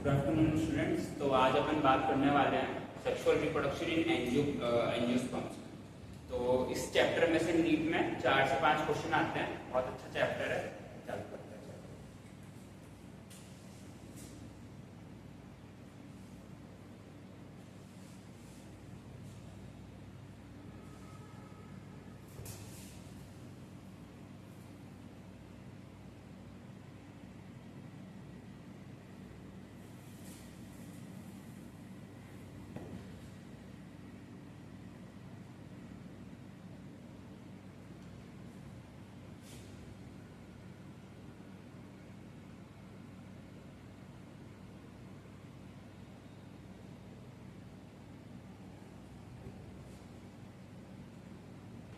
Good afternoon students. तो आज अपन बात करने वाले हैं सेक्सुअल रिप्रोडक्शन इन एंजियोस्पर्म्स। तो इस चैप्टर में से नीट में 4 से 5 क्वेश्चन आते हैं। बहुत अच्छा चैप्टर है, चालू करते हैं।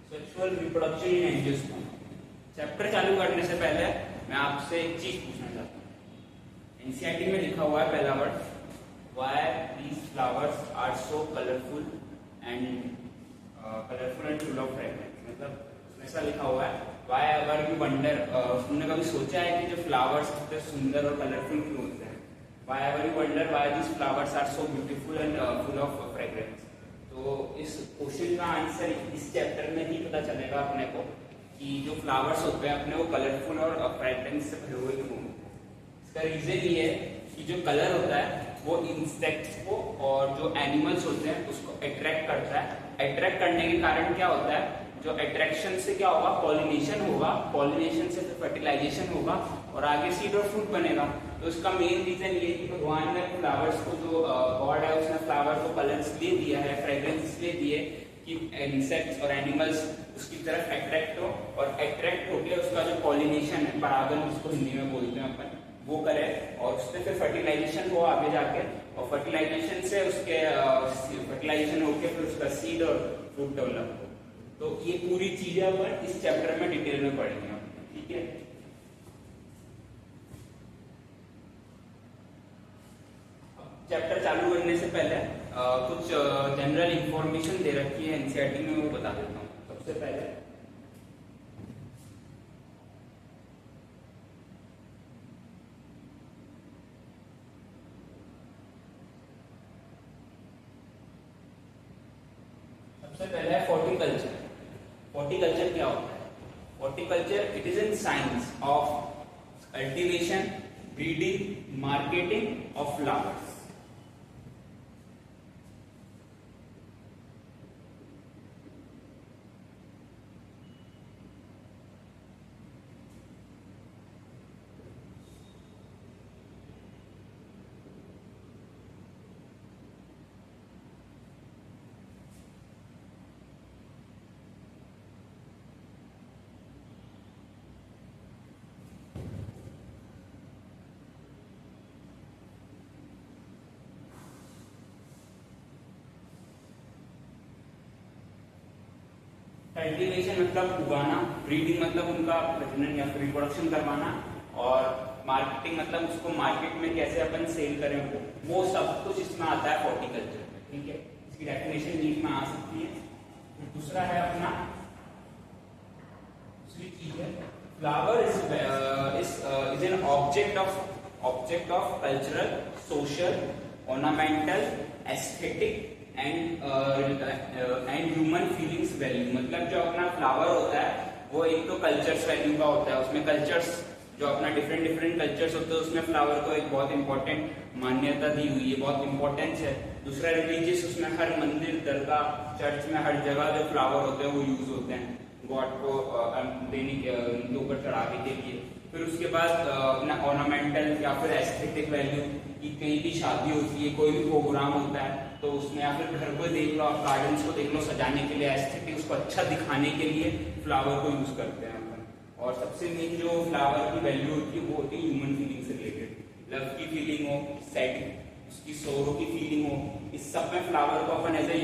Sexual reproduction in angiosperm chapter चालू करने से पहले मैं आपसे एक चीज पूछना चाहता हूँ। एनसीईआरटी में लिखा हुआ है पहला word, why these flowers are so colourful and full of fragrance. मतलब उसमें ऐसा लिखा हुआ है, व्हाई एवर यू वंडर, तुमने कभी सोचा है कि जो फ्लावर्स इतने सुंदर और कलरफुल क्यों होते हैं? Why ever you wonder why these flowers are so beautiful and full of fragrance. तो इस क्वेश्चन का आंसर इस चैप्टर में ही पता चलेगा अपने को कि जो फ्लावर्स होते हैं अपने वो कलरफुल और फ्रेग्रेंस से भरे हुए क्यों होते हैं। इसका रीजन ये है कि जो कलर होता है वो इंसेक्ट्स को और जो एनिमल्स होते हैं उसको अट्रैक्ट करता है। अट्रैक्ट करने के कारण क्या होता है, जो अट्रैक्शन से क्या होगा, पॉलिनेशन होगा, पॉलिनेशन से फिर फर्टिलाइजेशन होगा और आगे सीड और फ्रूट बनेगा। तो इसका मेन रीजन ये कि भगवान ने फ्लावर्स को, जो गॉड है उसने फ्लावर को कलर्स इसलिए दिया है, फ्रेग्रेंस इसलिए दिए कि इंसेक्ट्स और एनिमल्स उसकी तरफ अट्रैक्ट हो और अट्रैक्ट होकर उसका जो पॉलिनेशन है, परागन जिसको हिंदी में बोलते हैं अपन, वो करे और उससे फिर फर्टिलाइजेशन हो आगे जाके, और फर्टिलाइजेशन से उसके फर्टिलाइजेशन होके फिर उसका सीड और फ्रूट डेवलप हो। तो ये पूरी चीजें अपन इस चैप्टर में डिटेल में पढ़ेंगे, ठीक है। चैप्टर चालू करने से पहले कुछ जनरल इंफॉर्मेशन दे रखी है एनसीईआरटी में, वो बता देता हूँ। सबसे पहले है हॉर्टिकल्चर। हॉर्टिकल्चर क्या होता है? Horticulture it is an science of cultivation, breeding, marketing of flowers. Cultivation मतलब उगाना, ब्रीडिंग मतलब उनका प्रजनन या फिर रिप्रोडक्शन करवाना, और मार्केटिंग मतलब उसको मार्केट में कैसे अपन सेल करें, वो सब कुछ इसमें आता है हॉर्टिकल्चर में, ठीक है। इसकी डेफिनेशन नीट में आ सकती है। फिर दूसरा है अपना, दूसरी चीज है flower is an object of cultural, social, ornamental, aesthetic and human feelings value. मतलब जो अपना फ्लावर होता है वो एक तो कल्चर्स वैल्यू का होता है, उसमें कल्चर्स जो अपना डिफरेंट कल्चर्स होते हैं उसमें फ्लावर को एक बहुत इंपॉर्टेंट मान्यता दी हुई है, बहुत इंपॉर्टेंस है। दूसरा रिलीजियस, उसमें हर मंदिर, दरगाह, चर्च में हर जगह जो फ्लावर होते हैं वो यूज होते हैं गॉड को देने के, उनके ऊपर चढ़ाने के लिए। फिर उसके बाद अपना ऑर्नामेंटल या फिर एस्थेटिक वैल्यू, कि कहीं भी शादी होती है, कोई भी प्रोग्राम होता है तो उसमें, या फिर घर को देख लो, आप गार्डन्स को देख लो, सजाने के लिए, एस्थेटिक उसको अच्छा दिखाने के लिए फ्लावर को यूज करते हैं अपन। और सबसे मेन जो फ्लावर की वैल्यू होती है वो होती है ह्यूमन फीलिंग से रिलेटेड। लव की फीलिंग हो, सैड, उसकी सोरो की फीलिंग हो, इस सब में फ्लावर को अपन एज ए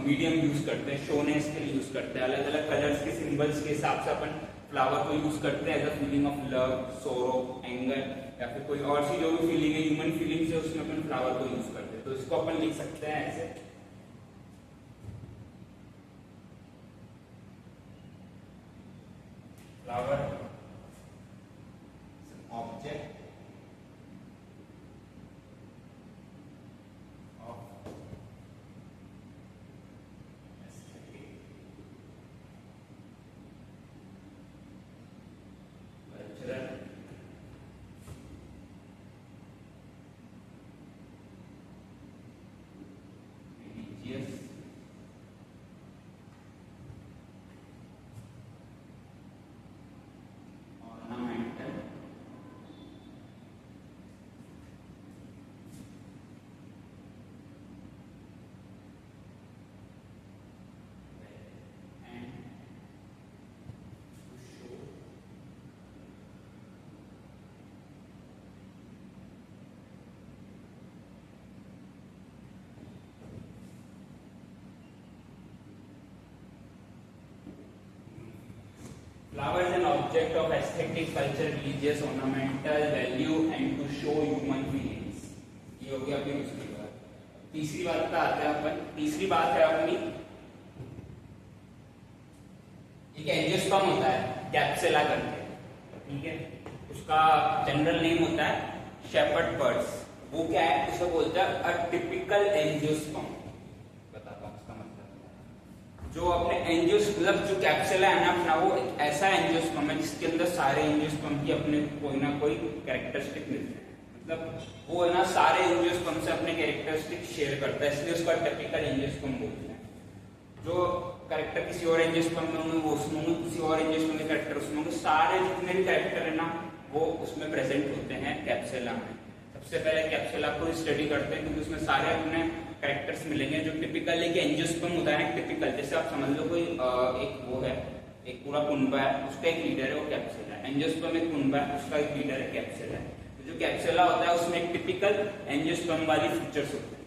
मीडियम यूज करते हैं, शोनेस के लिए यूज करते हैं। अलग अलग कलर्स के सिंबल्स के हिसाब से अपन फ्लावर को यूज करते हैं as a feeling of love, sorrow, anger, या फिर कोई और सी जो भी फीलिंग है, ह्यूमन फीलिंग्स है, उसमें अपन फ्लावर को यूज करते हैं। तो इसको अपन लिख सकते हैं ऐसे, flower object object of aesthetic culture religious ornamental value and to show human feelings. ये हो गया अभी दूसरी बात। तीसरी बात पे आते हैं अपन। तीसरी बात है अपनी, एक एंजियोस्पर्म होता है कैप्सुला करके, ठीक है, उसका जनरल नेम होता है शेपर्ड बर्ड्स। वो क्या है, उसे बोलते हैं अ टिपिकल एंजियोस्पर्म। बताता हूँ उसका मतलब। जो अपने एंजियोस मतलब जो कैप्सुला है ना अपना, वो एक ऐसा एंजियोस्पर्म है जिसके अंदर सारे एंजियोस्पर्म की अपने कोई ना कोई कैरेक्टरिस्टिक मिलते हैं। मतलब वो है ना सारे एंजियोस्पर्म से अपने कैरेक्टरिस्टिक शेयर करता है, इसलिए उसका टिपिकल एंजियोस्पर्म बोलते हैं। जो कैरेक्टर किसी और एंजियोस्पर्म में होंगे वो उसमें होंगे, किसी और एंजियोस्पर्म के कैरेक्टर उसमें होंगे। सारे जितने भी कैरेक्टर है ना वो उसमें प्रेजेंट होते हैं कैप्सुला में। सबसे पहले कैप्सुला को स्टडी करते हैं क्योंकि उसमें सारे अपने कैरेक्टर्स मिलेंगे। जो टिपिकल एक एंजियोस्पर्म होता है, टिपिकल जैसे आप समझ लो कोई एक वो है, एक पूरा कुनबा है, उसका एक लीडर है वो कैप्सुला है। एंजियोस्पर्म एक कुनबा है, उसका एक लीडर है कैप्सुला है। तो जो कैप्सुला होता है उसमें एक टिपिकल एंजियोस्पर्म वाली फीचर्स होते हैं।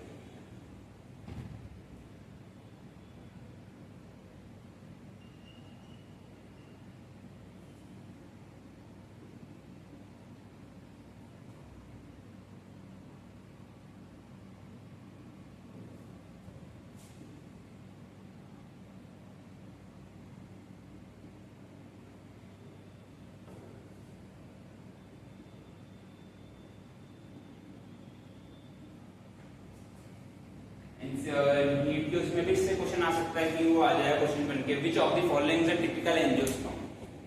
नीट के उसमें भी इससे क्वेश्चन आ सकता है कि वो आ जाएगा क्वेश्चन बन के which of the following is a typical angiosperm.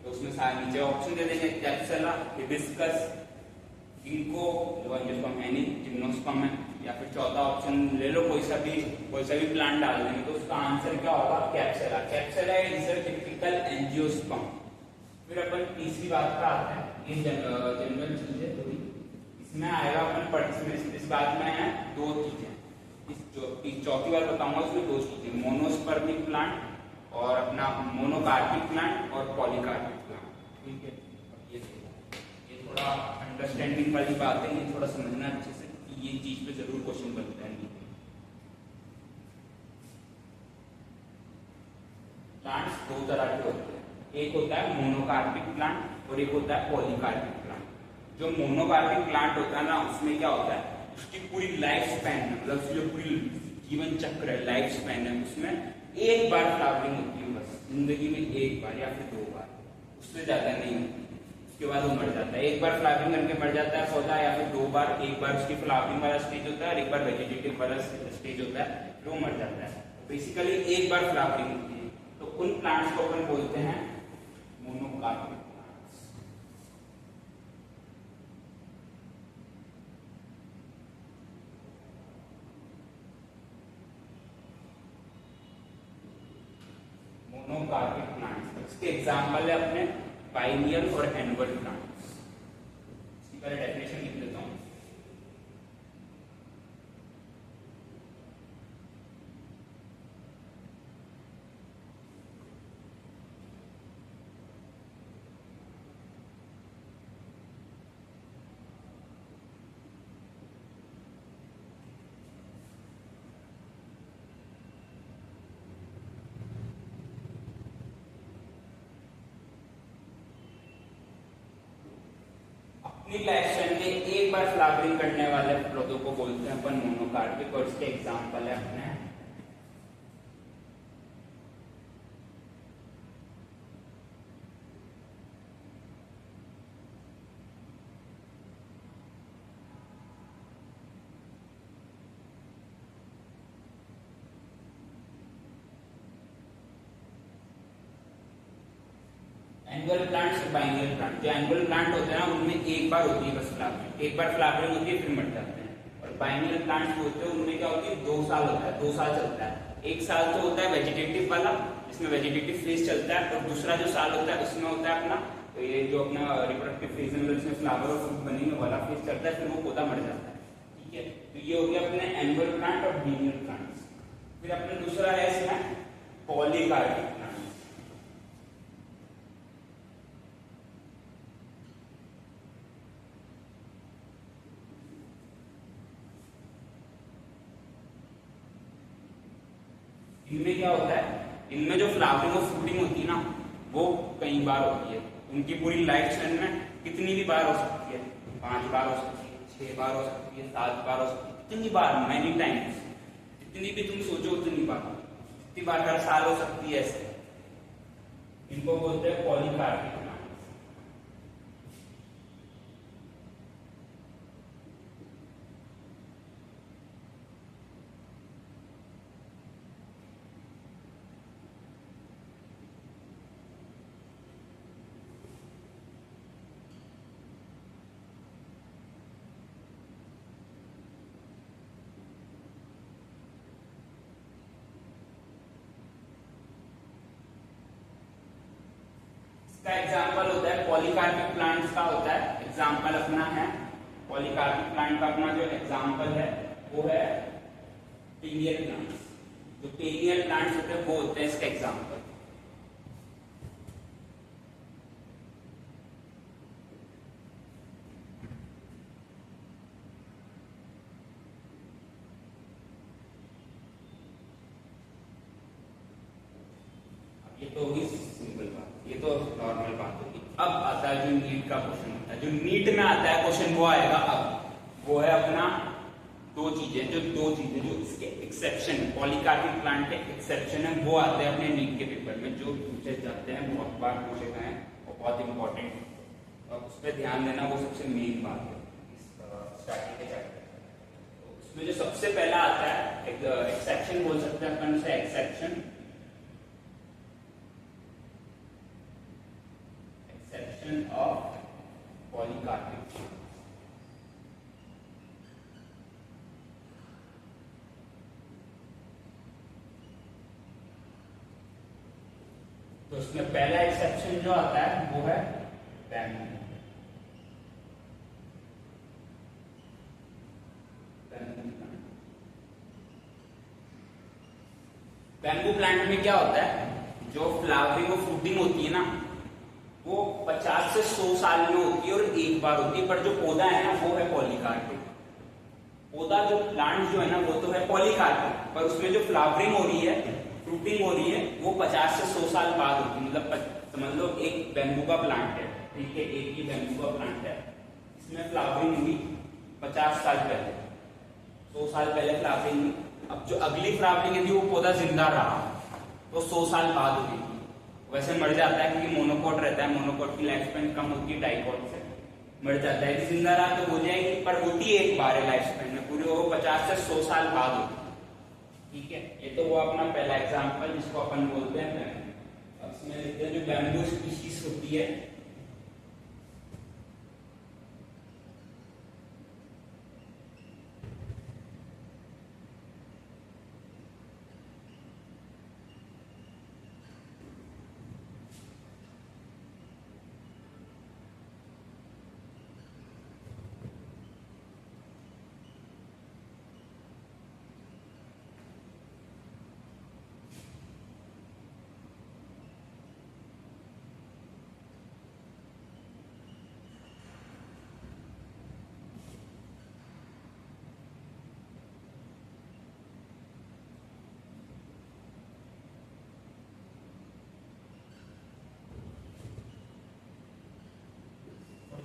तो उसमें सारे नीचे ऑप्शन दे देंगे capsella, hibiscus, ginkgo, angiosperm any, gymnosperm है, या फिर चौथा ऑप्शन ले लो कोई सा भी प्लांट डाल देंगे। तो उसका आंसर क्या होगा, कैप्सुला। कैप्सुला इज अ टिपिकल एंजियोस्पर्म। फिर अपन तीसरी बात पर आते हैं, ये जनरल चीज है थोड़ी, इसमें आएगा अपन इस बात में है दो चीजें। चौथी बार बताऊंगा उसमें दो चीजें, मोनोस्पर्मिक प्लांट और अपना मोनोकार्पिक प्लांट और पॉलीकार्पिक प्लांट, ठीक है। ये थोड़ा अंडरस्टैंडिंग वाली बात है, ये थोड़ा समझना अच्छे से कि ये चीज पे जरूर क्वेश्चन बनता है। प्लांट्स दो तरह के होते हैं, एक होता है मोनोकार्पिक प्लांट और एक होता है पॉलीकार्पिक प्लांट। जो मोनोकार्पिक प्लांट होता है ना उसमें क्या होता है, उसकी पूरी लाइफ स्पैन है, मतलब उसकी जो पूरी जीवन चक्र है, लाइफ स्पैन है, उसमें एक बार फ्लावरिंग होती है बस जिंदगी में, एक बार या फिर 2 बार, उससे ज्यादा नहीं होती। उसके बाद वो मर जाता है, एक बार फ्लावरिंग करके मर जाता है पौधा, या फिर 2 बार, एक बार उसकी फ्लावरिंग वाला स्टेज होता है और एक बार वेजिटेटिव वाला स्टेज होता है, फिर वो मर जाता है। बेसिकली एक बार फ्लावरिंग होती है। तो उन प्लांट्स को अपन बोलते हैं मोनोकार्पिक। मोनोकार्पिक प्लांट्स, इसके एग्जांपल है अपने बाइनियल और एनुअल प्लांट्स। इसकी पहले डेफिनेशन लिख देता हूं। अपनी लाइफ स्टाइल में एक बार फ्लावरिंग करने वाले पौधों को बोलते हैं अपन मोनोकार्पिक, और इसके एग्जांपल है अपने एनुअल प्लांट्स और बाइनियल प्लांट। जो एनुअल प्लांट होते हैं ना उनमें एक बार होती है बस फ्लावरिंग, एक बार फ्लावरिंग होती है फिर मर जाते हैं। और बाइनियल प्लांट्स होते हैं उनमें क्या होती है, 2 साल होता है, 2 साल चलता है। एक साल तो होता है वेजिटेटिव वाला जिसमें वेजिटेटिव फेज चलता है, और दूसरा जो साल होता है उसमें होता है अपना ये जो अपना रिप्रोडक्टिव फेज है, जिसमें फ्लावर और फ्रूट बनेंगे वाला फेज चलता है, फिर वो पौधा मर जाता है, ठीक है। तो ये हो गया अपने एनुअल प्लांट और बाइनियल प्लांट्स। फिर अपना दूसरा है इसमें पॉलीकार्पिक प्लांट। इनमें क्या होता है, इनमें जो फ्लावरिंग और फ्रूटिंग होती है ना वो कई बार होती है। उनकी पूरी लाइफ स्पैन में कितनी भी बार हो सकती है, 5 बार हो सकती है, 6 बार हो सकती है, 7 बार हो सकती है, कितनी बार, मैनी टाइम्स, जितनी भी तुम सोचो उतनी बार, कितनी बार हर साल हो सकती है ऐसे। इनको बोलते हैं पॉलीकार्पिक प्लांट्स। का एग्जाम्पल होता है पॉलीकार्पिक प्लांट्स का होता है एग्जाम्पल अपना है, पॉलीकार्पिक प्लांट का अपना जो एग्जाम्पल है वो है पेनियल प्लांट्स। जो पेनियल प्लांट्स होते हैं वो होते हैं इसका एग्जाम्पल। ये तो होगी सिंपल बात, ये तो नॉर्मल बात होगी। अब आता है जो नीट का क्वेश्चन होता है, जो नीट में आता है क्वेश्चन वो आएगा अब, वो है अपना दो चीजें जो इसके एक्सेप्शन, पॉलीकार्पिक प्लांट के एक्सेप्शन है वो आते हैं अपने नीट के पेपर में, जो पूछे जाते हैं, बहुत बार पूछे गए हैं और बहुत इंपॉर्टेंट, और उस पर ध्यान देना वो सबसे मेन बात है इस स्टार्टिंग के चैप्टर। तो उसमें जो सबसे पहला आता है एक्सेप्शन बोल सकते हैं अपन उसे, एक्सेप्शन of polycarpic plants। तो इसमें पहला एक्सेप्शन जो आता है वो है बैम्बू। बैम्बू प्लांट में क्या होता है, जो फ्लावरिंग और फ्रूटिंग होती है ना वो 50 से 100 साल में होती है और एक बार होती है, पर जो पौधा है ना वो है पॉलीकार्पिक। पौधा जो प्लांट जो है ना वो तो है पॉलीकार्पिक, पर उसमें जो फ्लावरिंग हो रही है, फ्रूटिंग हो रही है वो 50 से 100 साल बाद होती है। मतलब समझ लो एक बैम्बू का प्लांट है, ठीक है, एक ही बैम्बू का प्लांट है, इसमें फ्लावरिंग हुई 50 साल पहले, 100 साल पहले फ्लावरिंग हुई। अब जो अगली फ्लावरिंग थी वो पौधा जिंदा रहा तो 100 साल बाद हुई, वैसे मर जाता है क्योंकि मोनोकोट रहता है, मोनोकोट की लाइफ स्पैन कम होती है डाइकोट से, मर जाता है। जिंदा रहा तो हो जाएगी, पर होती है एक बार लाइफ स्पैन में, पूरी वो 50 से 100 साल बाद होती है, ठीक है। ये तो वो अपना पहला एग्जांपल जिसको अपन बोलते हैं बैम्बू। अब इसमें लिखते हैं जो बैम्बू स्पीशीज होती है,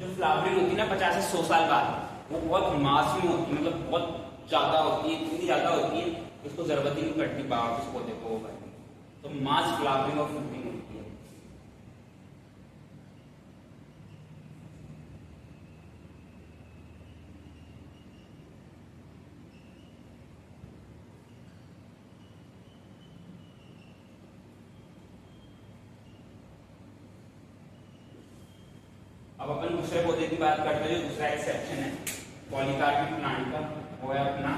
जो फ्लावरिंग होती है ना 50 से 100 साल बाद, वो बहुत मास में होती है, मतलब बहुत ज्यादा होती है, इतनी ज्यादा होती है उसको जरूरत ही नहीं पड़ती वापस पौधे को होगा, तो मास फ्लावरिंग और फ्रूटिंग होती है। अब अपन दूसरे पौधे की बात करते हैं, जो दूसरा एक्सेप्शन है पॉलीकार्पिक प्लांट का, वो है अपना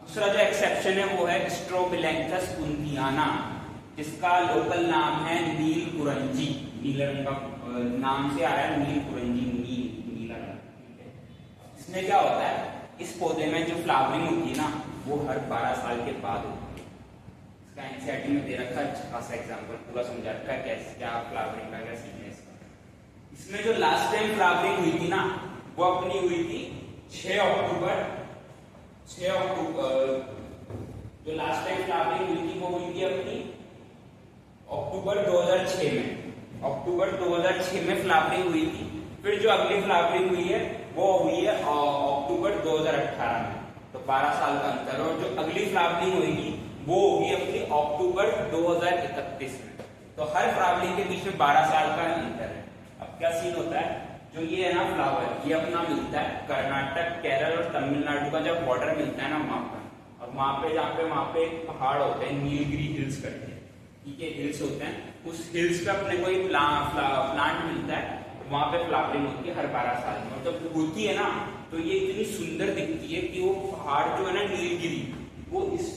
दूसरा जो एक्सेप्शन है वो है स्ट्रोबिलैंथस कुंतियाना, जिसका लोकल नाम है नील कुरंजी, नीले रंग का नाम से आया नील कुरंजी। इसमें क्या होता है, इस पौधे में जो फ्लावरिंग होती है ना वो हर 12 साल के बाद होती है। इसका एनसीईआरटी में दे रखा है अच्छा खासा एग्जाम्पल, पूरा समझा रखा है कैसे क्या फ्लावरिंग का क्या सीन है इसका। इसमें जो लास्ट टाइम फ्लावरिंग हुई थी ना वो अपनी हुई थी 6 अक्टूबर जो लास्ट टाइम फ्लावरिंग हुई थी वो हुई थी अपनी अक्टूबर 2006 में। अक्टूबर 2006 में फ्लावरिंग हुई थी। फिर जो अगली फ्लावरिंग हुई है वो हुई है अक्टूबर 2018 में, तो 12 साल का अंतर। और जो अगली फ्लावरिंग होगी वो होगी अपनी अक्टूबर 2031 में। तो हर फ्लावरिंग के बीच में 12 साल का अंतर है। अब क्या सीन होता है, जो ये है ना फ्लावर, ये अपना मिलता है कर्नाटक, केरल और तमिलनाडु का जब बॉर्डर मिलता है ना वहां पर, और वहां पे एक पहाड़ होते हैं नीलगिरी हिल्स करके, ठीक है, हिल्स होते हैं, उस हिल्स पे अपने को एक प्लांट मिलता है, वहां पे फ्लावरिंग होती है हर 12 साल में। और जब होती है ना तो ये इतनी सुंदर दिखती है कि वो पहाड़ जो है ना नीलगिरी, वो इस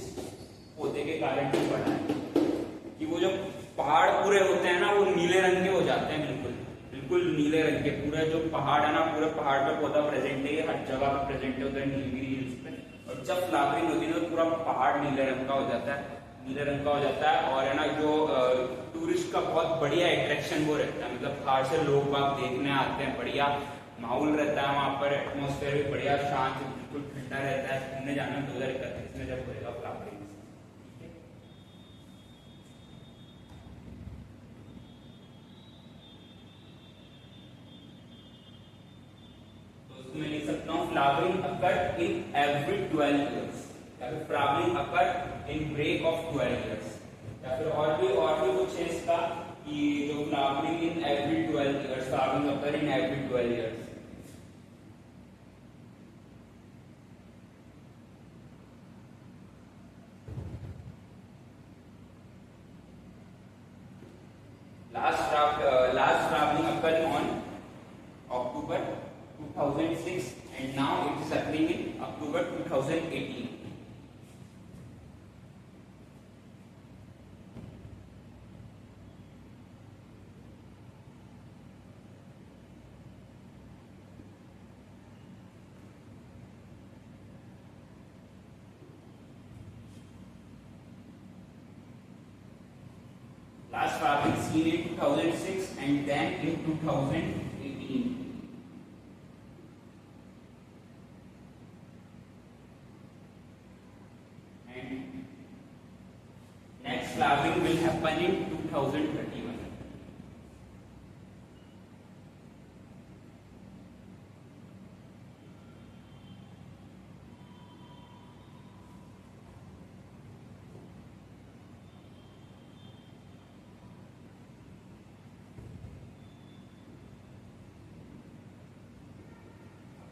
पौधे के कारण ही बना है कि वो जो पहाड़ पूरे होते हैं ना वो नीले रंग के हो जाते हैं, बिल्कुल बिल्कुल नीले रंग के। पूरा जो पहाड़ है ना पूरे पहाड़ पे पौधा प्रेजेंट है, हर जगह पे प्रेजेंट होता है नीलगिरी हिल्स पे। और जब फ्लावरिंग होती है तो पूरा पहाड़ नीले रंग का हो जाता है, नीले रंग का हो जाता है। और है ना जो टूरिस्ट का बहुत बढ़िया अट्रैक्शन वो रहता है, मतलब बाहर से लोग बाग देखने आते हैं, बढ़िया माहौल रहता है वहां पर, एटमोस्फेयर भी बढ़िया शांत बिल्कुल ठंडा रहता है। घूमने जाना 2031 में जब होगा फ्लावरिंग। मैं लिख सकता हूँ flowering occur in every 12 years, या फिर flowering occur in break of 12 years, या फिर और भी कुछ है इसका कि जो flowering in every 12 years, flowering occur in every 12 years। Last flowering occur on October 2006 and now it is occurring in October 2018. Last flowering seen in 2006 and then in 2018. Next flowering will happen in 2031.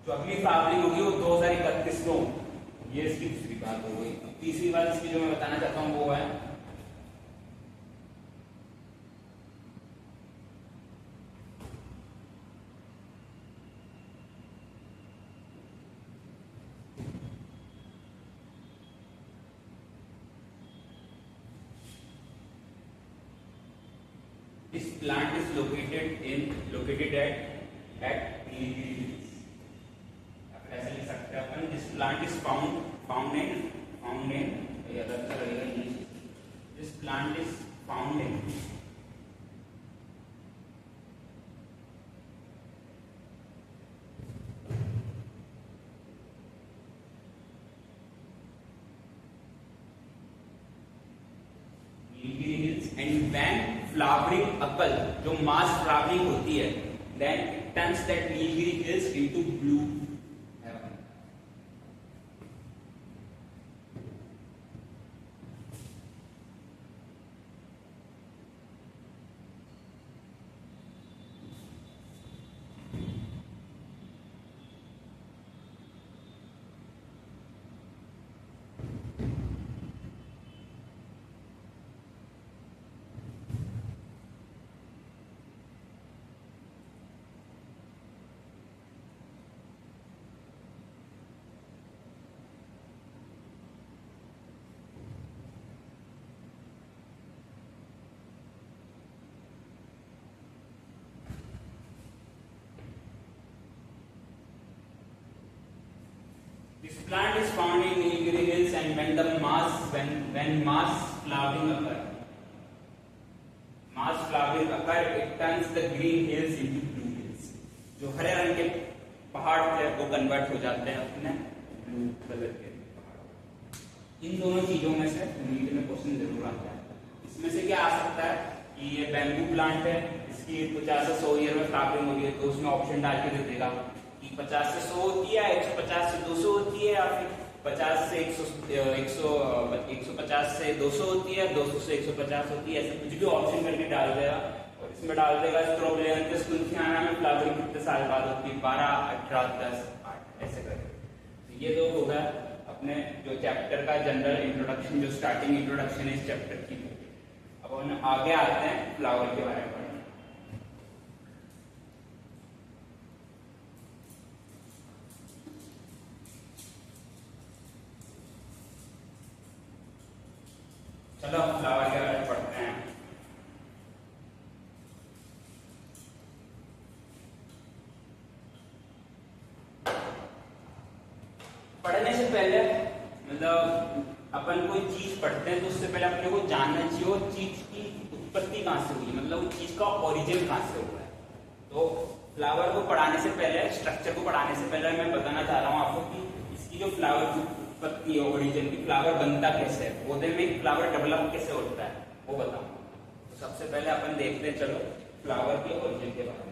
जो अगली flowering होगी वो 2031 को होगी। ये इसकी दूसरी बात हो गई। तीसरी बात इसकी जो मैं बताना चाहता हूँ वो है this plant is located at Nilgiri Hills। ऐसे लिख सकते हैं अपन, this plant is found in ये अलग सा लगेगा English, this plant is found in Nilgiri Hills and when flowering अकल जो मास फ्लावरिंग होती है then it turns that Nilgiri Hills into blue heaven। plant is found in Nilgiri hills and when mass flowering occur, it turns the green hills into blue hills. जो हरे रंग के पहाड़ थे वो कन्वर्ट हो जाते हैं अपने ब्लू कलर के पहाड़। इन दोनों चीजों में से नीट में क्वेश्चन जरूर आता है। इसमें से क्या आ सकता है कि ये बैम्बू प्लांट है, इसकी 50 से 100 ईयर में फ्लावरिंग होगी है, तो उसमें ऑप्शन डाल के दे देगा कि 50 से 100 होती है, 150 से 200 होती है, या फिर 50 से 150 से 200 होती है, 200 से 150 होती है, ऐसे कुछ भी ऑप्शन करके डाल देगा। और इसमें डाल देगा स्ट्रोबिलियंथस कुंथियाना में फ्लावरिंग कितने साल बाद होती है, 12, 18, 10, 8 ऐसे करके। तो ये तो होगा अपने जो चैप्टर का जनरल इंट्रोडक्शन, जो स्टार्टिंग इंट्रोडक्शन है इस चैप्टर की। अब हम आगे आते हैं फ्लावर के बारे में। चलो फ्लावर के बारे में पढ़ते हैं। पढ़ने से पहले मतलब अपन कोई चीज पढ़ते हैं तो उससे पहले अपने को जानना चाहिए वो चीज की उत्पत्ति कहाँ से हुई, मतलब उस चीज का ओरिजिन कहाँ से हुआ है। तो फ्लावर को पढ़ाने से पहले, स्ट्रक्चर को पढ़ाने से पहले मैं बताना चाह रहा हूँ आपको कि इसकी जो फ्लावर की उत्पत्ति है, ओरिजिन की, फ्लावर बनता कैसे है, पौधे में एक फ्लावर डेवलप कैसे होता है वो बताऊंगा। तो सबसे पहले अपन देखते हैं चलो फ्लावर के ओरिजिन के बारे में।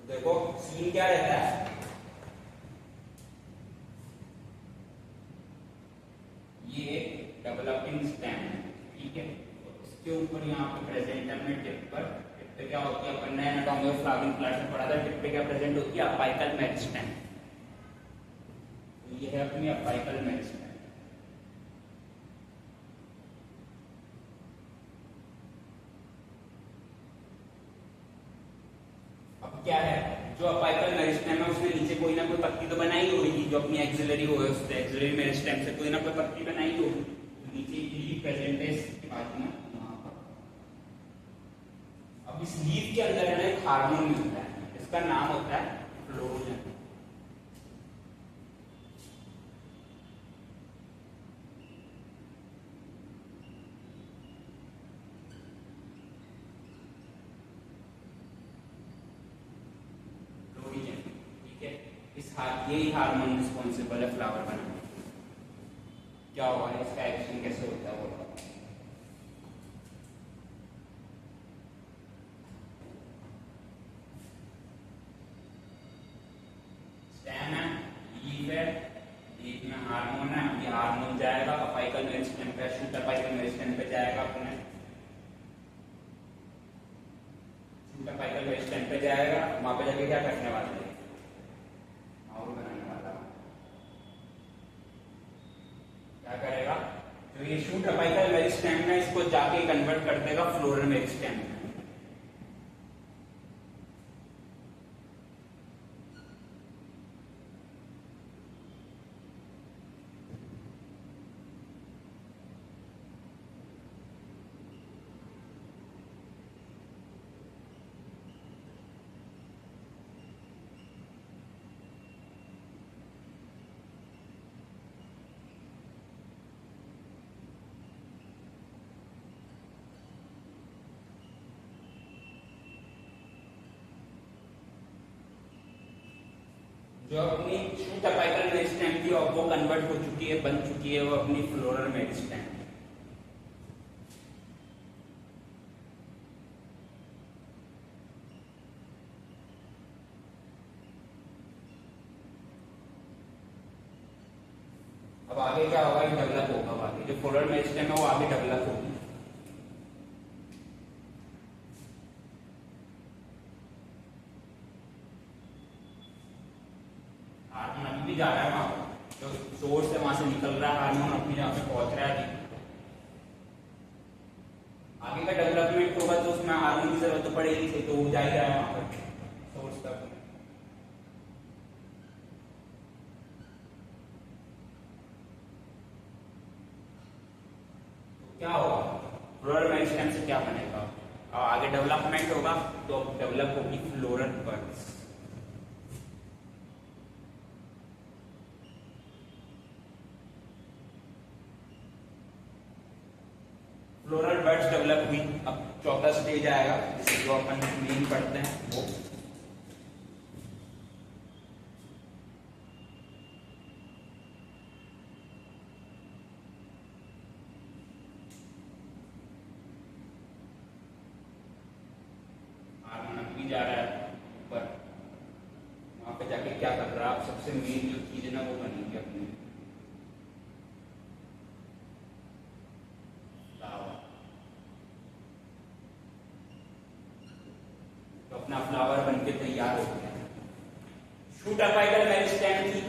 देखो सीन क्या रहता है, ये डेवलपिंग स्टेम है, ठीक है। इसके ऊपर यहाँ पे प्रेजेंट है अपने टिप पर। टिप पे क्या होती है, अपन ने एनाटॉमी ऑफ फ्लावरिंग प्लांट में पढ़ा था, टिप पे क्या प्रेजेंट होती है, अपाइकल मेरिस्टेम। तो ये है अपनी अपाइकल मेरिस्टेम। क्या है, जो अपाइकल मेरिस्टेम है उसने नीचे कोई ना कोई पत्ती तो बनाई होगी, जो अपनी एक्सिलरी हो है उससे एक्सिलरी मेरिस्टेम से कोई ना कोई पत्ती बनाई होगी, तो नीचे लीफ प्रेजेंट है इसके बाद में यहाँ पर। अब इस लीफ के अंदर है ना एक हार्मोन मिलता है, इसका नाम होता है फ्लोरोजन। यही हार्मोन रिस्पॉन्सिबल है फ्लावर बनाने। क्या होगा, इसका एक्शन कैसे होता है वो स्टेम है, लीफ है, लीफ में हार्मोन है। ये हार्मोन जाएगा अपाइकल मेरिस्टेम पे, शूट अपाइकल मेरिस्टेम पे जाएगा, अपने शूट अपाइकल मेरिस्टेम पे जाएगा। वहां पे जाके क्या करने वाला है, क्या करेगा, तो ये शूट अपाइकल मेरिस्टेम में इसको जाके कन्वर्ट कर देगा फ्लोरल मेरिस्टेम में। जो अपनी शूट अपाइकल मेरिस्टेम थी और वो कन्वर्ट हो चुकी है, बन चुकी है वो अपनी फ्लोरल मेरिस्टेम। अब आगे क्या होगा, डेवलप होगा, आगे जो फ्लोरल मेरिस्टेम है वो आगे डेवलप होगी। जा रहा है वहां पर, जो सोर्स है वहां से निकल रहा है हार्मोन, अपनी जगह पे पहुंच रहा है। आगे का डेवलपमेंट होगा तो उसमें हार्मोन की जरूरत तो पड़ेगी, तो वो जा ही रहा है वहां पर सोर्स तक। तो क्या होगा, मेरिस्टेम से क्या बनेगा, आगे डेवलपमेंट होगा तो डेवलप होगी floral buds. Floral buds develop हुई। अब चौथा स्टेज आएगा जिसे जो अपन मेन पढ़ते हैं वो जा रहा है ऊपर, वहां पे जाके क्या कर रहा है, सबसे मेन जो चीज है ना वो बनेगी अपनी फ्लावर। तो अपना फ्लावर बनके तैयार हो गया। शूट अपाइकल मेरिस्टेम थी,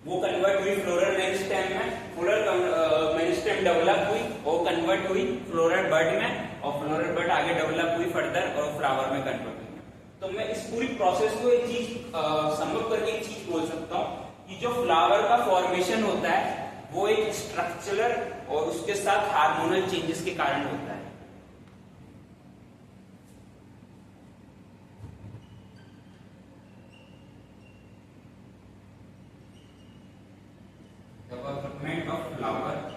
वो कन्वर्ट हुई फ्लोरल मेरिस्टेम में, फ्लोरल मेरिस्टेम डेवलप हुई और कन्वर्ट हुई फ्लोरल बड में, और फ्लोरल बड आगे डेवलप हुई फर्दर और फ्लावर में कन्वर्ट हुई। तो मैं इस पूरी प्रोसेस को एक चीज समअप करके एक चीज बोल सकता हूँ कि जो फ्लावर का फॉर्मेशन होता है वो एक स्ट्रक्चरल और उसके साथ हार्मोनल चेंजेस के कारण होता है। Development of flower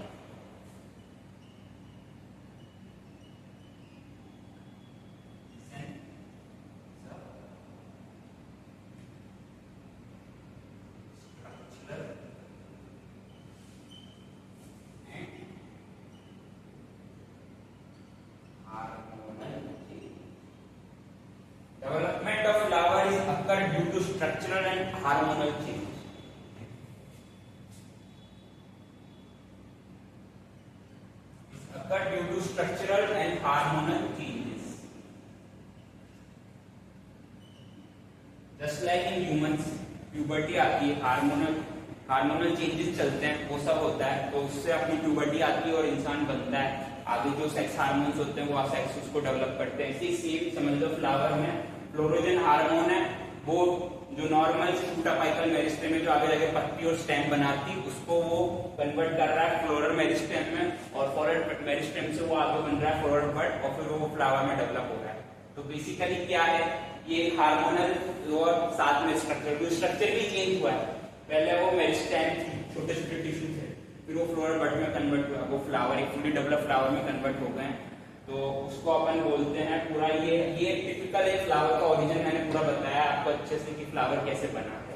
Development of flower is occur due to structural and hormonal change. Occur due to structural and hormonal changes. Just like in humans, puberty आती है, हार्मोनल चेंजेस चलते हैं, वो सब होता है, तो उससे अपनी प्यूबर्टी आती है और इंसान बनता है। आगे जो सेक्स हार्मोन्स होते हैं वो सेक्स उसको डेवलप करते हैं। इसी सेम समझ लो फ्लावर में फ्लोरोजन हार्मोन है, वो जो नॉर्मल शूट अपाइकल मेरिस्टेम में जो आगे जाके पत्ती और स्टेम बनाती उसको वो कन्वर्ट कर रहा है फ्लोरल मेरिस्टेम में, और फ्लोरल मेरिस्टेम से वो आगे बन रहा है फ्लोरल बड और फिर वो फ्लावर में डेवलप हो रहा है। तो बेसिकली क्या है, ये हार्मोनल और साथ में स्ट्रक्चर भी चेंज हुआ है। पहले वो मेरिस्टेम थी, छोटे छोटे टिश्यू थे, फिर वो फ्लोरल बड में कन्वर्ट हुआ, वो फ्लावर एक फुली डेवलप फ्लावर में कन्वर्ट हो गए। तो उसको अपन बोलते हैं पूरा ये टिपिकल एक फ्लावर का ओरिजिन मैंने पूरा बताया आपको अच्छे से कि फ्लावर कैसे बना है।